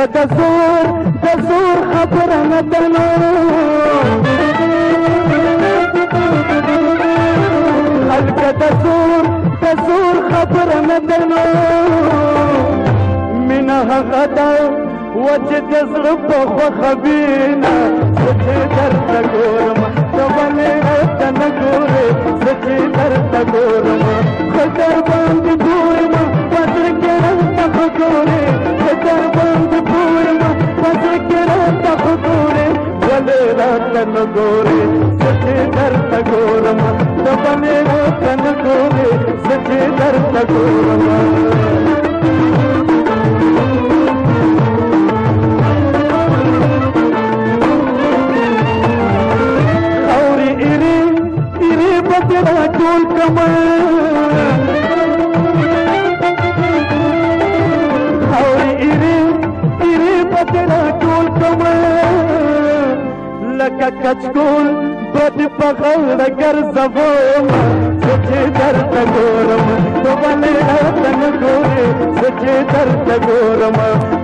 لکه د زور خبره نه ده نو لکه د زور خبره نه ده نو مینه هغه ده و چې د زړه په خوښه وینه زه چې درته ګورم ته ولې راته نه ګورې زه چې درته ګورم خو در باندې پوه یم په زړه کې راته خو ګورې زه در باندې پوه یم په زړه کې راته خو ګورې ولې راته نه ګورې زه چې درته ګورم ته ولې راته نه ګورې زه چې درته ګورم ټول کما خاورې ایرې پتنا ټول کما لکه کچکول بد په غوړه ګرځوم زه چې درته ګورم ته ولې راته نه ګورې زه چې درته ګورم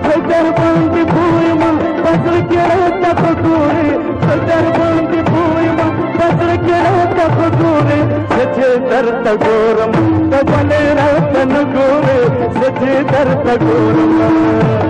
زه در باندې پوه یم په زړه کې راته خو ګورې زه در باندې پوه یم په زړه کې راته خو ګورې زه چې درته ګورم ته ولې راته نه ګورې زه چې درته ګورم